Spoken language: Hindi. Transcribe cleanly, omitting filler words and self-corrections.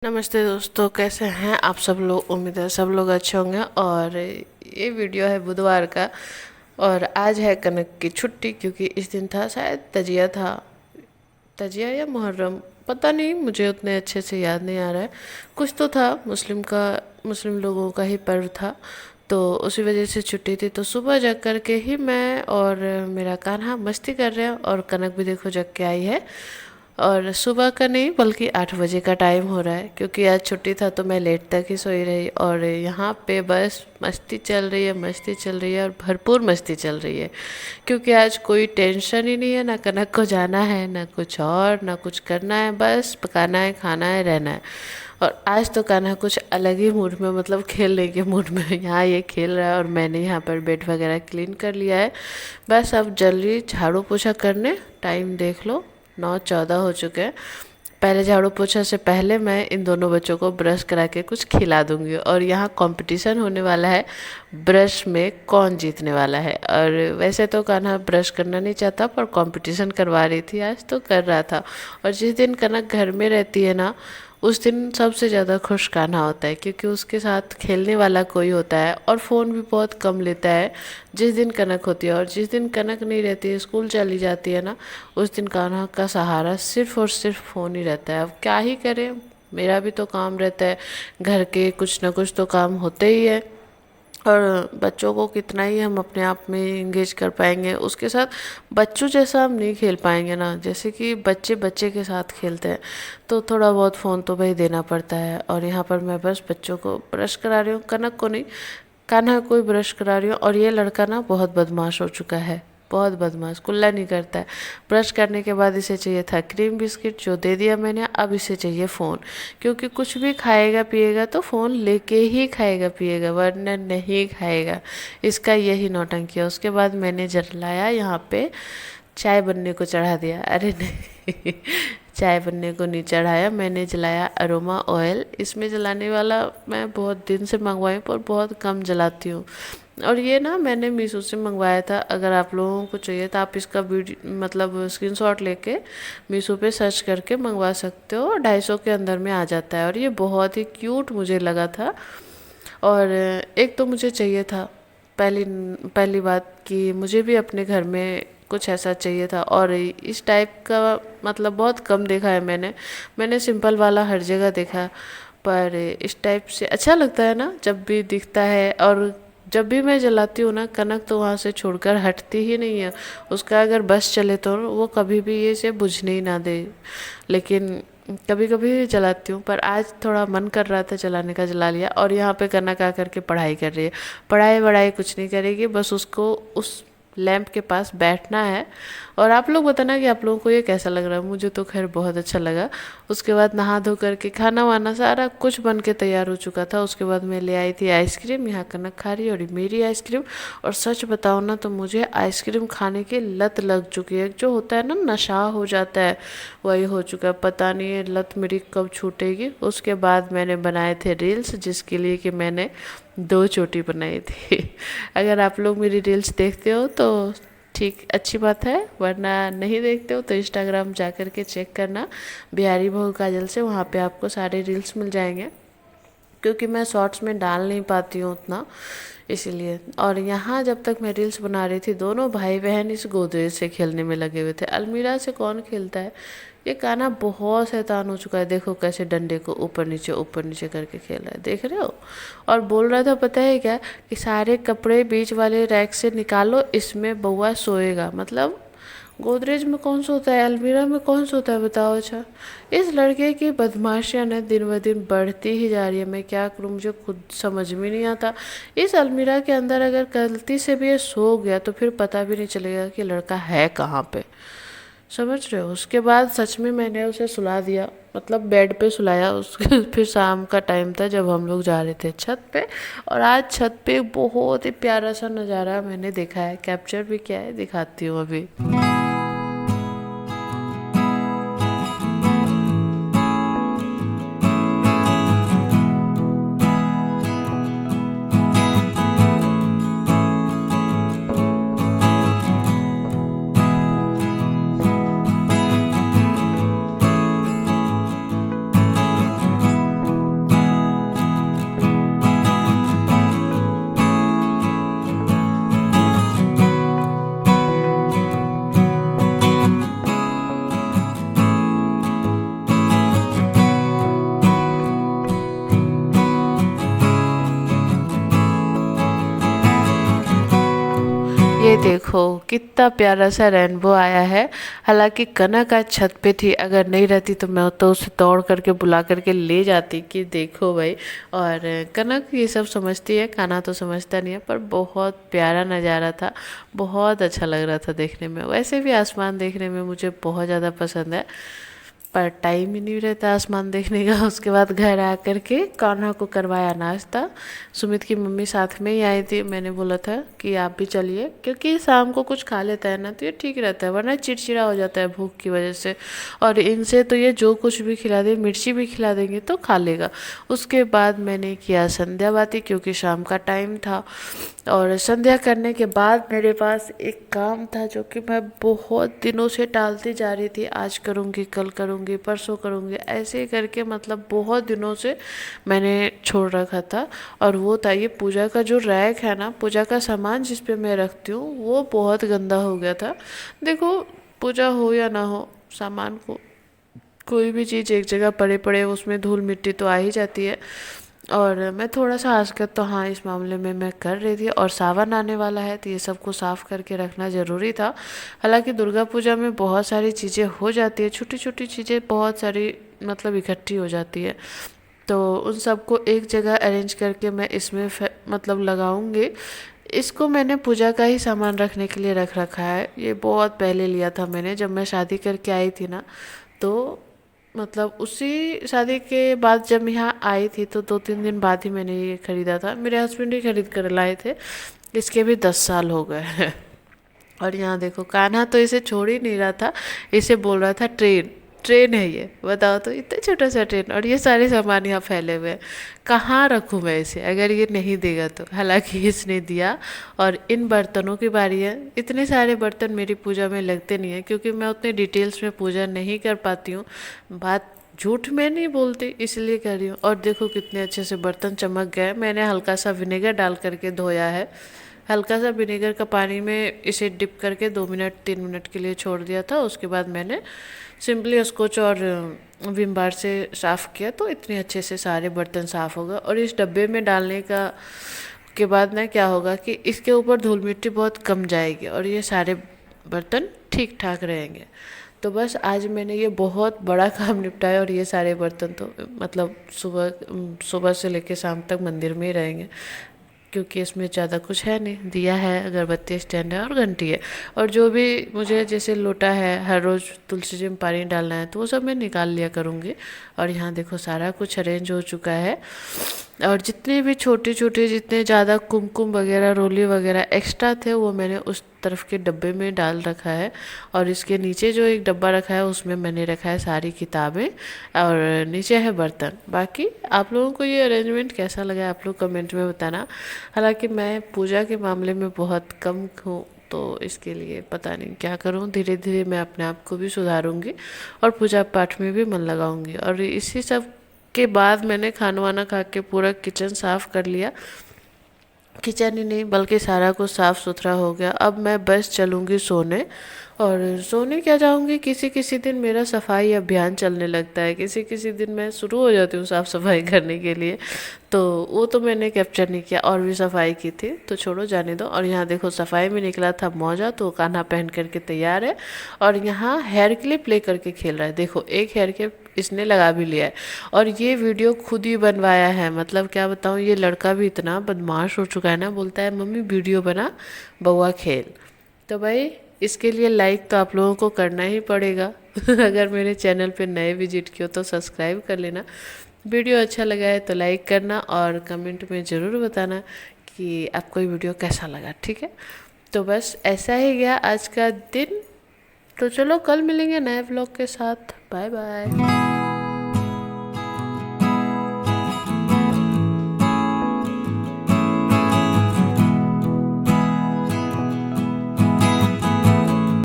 नमस्ते दोस्तों, कैसे हैं आप सब लोग। उम्मीद है सब लोग अच्छे होंगे। और ये वीडियो है बुधवार का और आज है कनक की छुट्टी, क्योंकि इस दिन था शायद तजिया था, तजिया या मुहर्रम, पता नहीं, मुझे उतने अच्छे से याद नहीं आ रहा है। कुछ तो था, मुस्लिम लोगों का ही पर्व था, तो उसी वजह से छुट्टी थी। तो सुबह जग कर के ही मैं और मेरा कान्हा मस्ती कर रहे हैं और कनक भी देखो जग के आई है। और सुबह का नहीं बल्कि 8 बजे का टाइम हो रहा है, क्योंकि आज छुट्टी था तो मैं लेट तक ही सोई रही। और यहाँ पे बस मस्ती चल रही है, मस्ती चल रही है और भरपूर मस्ती चल रही है, क्योंकि आज कोई टेंशन ही नहीं है। ना कनक को जाना है, ना कुछ और, ना कुछ करना है, बस पकाना है, खाना है, रहना है। और आज तो कान्हा कुछ अलग ही मूड में, मतलब खेलने के मूड में यहाँ ये खेल रहा है और मैंने यहाँ पर बेड वगैरह क्लीन कर लिया है। बस अब जल्दी झाड़ू पोछा करने, टाइम देख लो 9:14 हो चुके हैं। पहले झाड़ू पोछा से पहले मैं इन दोनों बच्चों को ब्रश करा के कुछ खिला दूंगी। और यहाँ कंपटीशन होने वाला है ब्रश में कौन जीतने वाला है। और वैसे तो कान्हा ब्रश करना नहीं चाहता, पर कंपटीशन करवा रही थी आज, तो कर रहा था। और जिस दिन कनक घर में रहती है ना, उस दिन सबसे ज़्यादा खुश कान्हा होता है, क्योंकि उसके साथ खेलने वाला कोई होता है और फ़ोन भी बहुत कम लेता है जिस दिन कनक होती है। और जिस दिन कनक नहीं रहती है, स्कूल चली जाती है ना, उस दिन कान्हा का सहारा सिर्फ और सिर्फ फ़ोन ही रहता है। अब क्या ही करें, मेरा भी तो काम रहता है, घर के कुछ ना कुछ तो काम होते ही है। और बच्चों को कितना ही हम अपने आप में इंगेज कर पाएंगे, उसके साथ बच्चों जैसा हम नहीं खेल पाएंगे ना, जैसे कि बच्चे बच्चे के साथ खेलते हैं। तो थोड़ा बहुत फ़ोन तो भाई देना पड़ता है। और यहाँ पर मैं बस बच्चों को ब्रश करा रही हूँ, कनक को नहीं, कान्हा को ही ब्रश करा रही हूँ। और ये लड़का ना बहुत बदमाश हो चुका है, बहुत बदमाश, कुल्ला नहीं करता है। ब्रश करने के बाद इसे चाहिए था क्रीम बिस्किट, जो दे दिया मैंने। अब इसे चाहिए फ़ोन, क्योंकि कुछ भी खाएगा पिएगा तो फ़ोन लेके ही खाएगा पिएगा, वरना नहीं खाएगा। इसका यही नौटंकी है। उसके बाद मैंने जलाया यहाँ पे, चाय बनने को चढ़ा दिया। अरे नहीं चाय बनने को नहीं चढ़ाया, मैंने जलाया अरोमा ऑयल। इसमें जलाने वाला मैं बहुत दिन से मंगवाई, पर बहुत कम जलाती हूँ। और ये ना मैंने मीशो से मंगवाया था। अगर आप लोगों को चाहिए तो आप इसका वीडियो मतलब स्क्रीनशॉट लेके मीशो पे सर्च करके मंगवा सकते हो, 250 के अंदर में आ जाता है। और ये बहुत ही क्यूट मुझे लगा था। और एक तो मुझे चाहिए था, पहली पहली बात कि मुझे भी अपने घर में कुछ ऐसा चाहिए था। और इस टाइप का मतलब बहुत कम देखा है मैंने सिंपल वाला हर जगह देखा, पर इस टाइप से अच्छा लगता है ना जब भी दिखता है। और जब भी मैं जलाती हूँ ना, कनक तो वहाँ से छोड़कर हटती ही नहीं है। उसका अगर बस चले तो वो कभी भी ये से बुझने ही ना दे। लेकिन कभी कभी जलाती हूँ, पर आज थोड़ा मन कर रहा था जलाने का, जला लिया। और यहाँ पे कनक आकर के पढ़ाई कर रही है। पढ़ाई वढ़ाई कुछ नहीं करेगी, बस उसको उस लैंप के पास बैठना है। और आप लोग बताना कि आप लोगों को ये कैसा लग रहा है। मुझे तो खैर बहुत अच्छा लगा। उसके बाद नहा धो करके खाना वाना सारा कुछ बन के तैयार हो चुका था। उसके बाद मैं ले आई थी आइसक्रीम, यहाँ कनक खा रही है और मेरी आइसक्रीम। और सच बताओ ना तो मुझे आइसक्रीम खाने की लत लग चुकी है। जो होता है ना नशा हो जाता है, वही हो चुका है। पता नहीं ये लत मेरी कब छूटेगी। उसके बाद मैंने बनाए थे रील्स, जिसके लिए कि मैंने 2 चोटी बनाई थी अगर आप लोग मेरी रील्स देखते हो तो ठीक, अच्छी बात है, वरना नहीं देखते हो तो इंस्टाग्राम जा कर के चेक करना, बिहारी बहू काजल से, वहाँ पे आपको सारे रील्स मिल जाएंगे। क्योंकि मैं शॉर्ट्स में डाल नहीं पाती हूँ उतना, इसीलिए। और यहाँ जब तक मैं रील्स बना रही थी, दोनों भाई बहन इस गोदरेज से खेलने में लगे हुए थे। अलमीरा से कौन खेलता है। ये कान्हा बहुत शैतान हो चुका है, देखो कैसे डंडे को ऊपर नीचे करके खेल रहा है, देख रहे हो। और बोल रहा था पता है क्या, कि सारे कपड़े बीच वाले रैक से निकालो, इसमें बउआ सोएगा। मतलब गोदरेज में कौन सोता है, अलमीरा में कौन सोता है, बताओ। अच्छा, इस लड़के की बदमाशियाँ न दिन ब दिन बढ़ती ही जा रही है। मैं क्या करूँ, मुझे खुद समझ में नहीं आता। इस अलमीरा के अंदर अगर गलती से भी ये सो गया तो फिर पता भी नहीं चलेगा कि लड़का है कहाँ पे, समझ रहे हो। उसके बाद सच में मैंने उसे सुला दिया, मतलब बेड पे सुलाया उसके फिर शाम का टाइम था जब हम लोग जा रहे थे छत पे। और आज छत पे बहुत ही प्यारा सा नज़ारा मैंने देखा है, कैप्चर भी किया है, दिखाती हूँ अभी। देखो कितना प्यारा सा रेनबो आया है। हालांकि कनक आज छत पे थी, अगर नहीं रहती तो मैं तो उसे दौड़ करके बुला करके ले जाती कि देखो भाई। और कनक ये सब समझती है, खाना तो समझता नहीं है, पर बहुत प्यारा नज़ारा था, बहुत अच्छा लग रहा था देखने में। वैसे भी आसमान देखने में मुझे बहुत ज़्यादा पसंद है, पर टाइम ही नहीं रहता आसमान देखने का। उसके बाद घर आ कर के कान्हा को करवाया नाश्ता। सुमित की मम्मी साथ में ही आई थी, मैंने बोला था कि आप भी चलिए, क्योंकि शाम को कुछ खा लेता है ना तो ये ठीक रहता है, वरना चिड़चिड़ा हो जाता है भूख की वजह से। और इनसे तो ये जो कुछ भी खिला दे, मिर्ची भी खिला देंगे तो खा लेगा। उसके बाद मैंने किया संध्या बाती, क्योंकि शाम का टाइम था। और संध्या करने के बाद मेरे पास एक काम था जो कि मैं बहुत दिनों से टालती जा रही थी। आज करूँगी, कल करूँगी, परसों करूँगी, ऐसे ही करके मतलब बहुत दिनों से मैंने छोड़ रखा था। और वो था ये पूजा का जो रैक है ना, पूजा का सामान जिस पे मैं रखती हूँ, वो बहुत गंदा हो गया था। देखो पूजा हो या ना हो, सामान को कोई भी चीज़ एक जगह पड़े पड़े उसमें धूल मिट्टी तो आ ही जाती है। और मैं थोड़ा सा आजकल तो हाँ इस मामले में मैं कर रही थी। और सावन आने वाला है तो ये सबको साफ़ करके रखना ज़रूरी था। हालांकि दुर्गा पूजा में बहुत सारी चीज़ें हो जाती है, छोटी छोटी चीज़ें बहुत सारी मतलब इकट्ठी हो जाती है, तो उन सबको एक जगह अरेंज करके मैं इसमें मतलब लगाऊंगी। इसको मैंने पूजा का ही सामान रखने के लिए रख रखा है। ये बहुत पहले लिया था मैंने, जब मैं शादी करके आई थी ना, तो मतलब उसी शादी के बाद जब यहाँ आई थी तो 2-3 दिन बाद ही मैंने ये ख़रीदा था। मेरे हस्बैंड ही खरीद कर लाए थे, इसके भी 10 साल हो गए हैं। और यहाँ देखो कान्हा तो इसे छोड़ ही नहीं रहा था, इसे बोल रहा था ट्रेन ट्रेन है ये, बताओ तो इतना छोटा सा ट्रेन। और ये सारे सामान यहाँ फैले हुए हैं, कहाँ रखूँ मैं इसे अगर ये नहीं देगा तो। हालांकि इसने दिया। और इन बर्तनों की बारी है। इतने सारे बर्तन मेरी पूजा में लगते नहीं हैं, क्योंकि मैं उतने डिटेल्स में पूजा नहीं कर पाती हूँ। बात झूठ में नहीं बोलती, इसलिए कर रही हूँ। और देखो कितने अच्छे से बर्तन चमक गए। मैंने हल्का सा विनेगर डाल करके धोया है, हल्का सा विनेगर का पानी में इसे डिप करके 2-3 मिनट के लिए छोड़ दिया था। उसके बाद मैंने सिंपली स्कॉच और विम बार से साफ़ किया, तो इतने अच्छे से सारे बर्तन साफ़ हो गए। और इस डब्बे में डालने का के बाद ना क्या होगा कि इसके ऊपर धूल मिट्टी बहुत कम जाएगी और ये सारे बर्तन ठीक ठाक रहेंगे। तो बस आज मैंने ये बहुत बड़ा काम निपटाया। और ये सारे बर्तन तो मतलब सुबह सुबह से लेकर शाम तक मंदिर में ही रहेंगे, क्योंकि इसमें ज़्यादा कुछ है नहीं। दिया है, अगरबत्ती स्टैंड है और घंटी है। और जो भी मुझे जैसे लोटा है, हर रोज़ तुलसी जी में पानी डालना है, तो वो सब मैं निकाल लिया करूँगी। और यहाँ देखो सारा कुछ अरेंज हो चुका है। और जितने भी छोटे छोटे, जितने ज़्यादा कुमकुम वगैरह, रोली वगैरह एक्स्ट्रा थे, वो मैंने उस तरफ के डब्बे में डाल रखा है। और इसके नीचे जो एक डब्बा रखा है उसमें मैंने रखा है सारी किताबें, और नीचे है बर्तन। बाकी आप लोगों को ये अरेंजमेंट कैसा लगा आप लोग कमेंट में बताना। हालांकि मैं पूजा के मामले में बहुत कम हूँ, तो इसके लिए पता नहीं क्या करूँ। धीरे धीरे मैं अपने आप को भी सुधारूँगी और पूजा पाठ में भी मन लगाऊंगी। और इसी सब के बाद मैंने खाना वाना खा के पूरा किचन साफ़ कर लिया। किचन ही नहीं बल्कि सारा कुछ साफ़ सुथरा हो गया। अब मैं बस चलूँगी सोने। और सोने क्या जाऊँगी, किसी किसी दिन मेरा सफाई अभियान चलने लगता है, किसी किसी दिन मैं शुरू हो जाती हूँ साफ़ सफाई करने के लिए। तो वो तो मैंने कैप्चर नहीं किया, और भी सफाई की थी, तो छोड़ो जाने दो। और यहाँ देखो सफाई में निकला था मौजा, तो कान्हा पहन करके तैयार है। और यहाँ हेयर क्लिप ले करके खेल रहा है। देखो एक हेयर क्लिप इसने लगा भी लिया है। और ये वीडियो खुद ही बनवाया है, मतलब क्या बताऊँ, ये लड़का भी इतना बदमाश हो चुका है ना, बोलता है मम्मी वीडियो बना, बउआ खेल। तो भाई इसके लिए लाइक तो आप लोगों को करना ही पड़ेगा। अगर मेरे चैनल पे नए विजिट किए हो तो सब्सक्राइब कर लेना। वीडियो अच्छा लगा है तो लाइक करना, और कमेंट में ज़रूर बताना कि आपको ये वीडियो कैसा लगा, ठीक है। तो बस ऐसा ही गया आज का दिन। तो चलो कल मिलेंगे नए व्लॉग के साथ। Bye bye.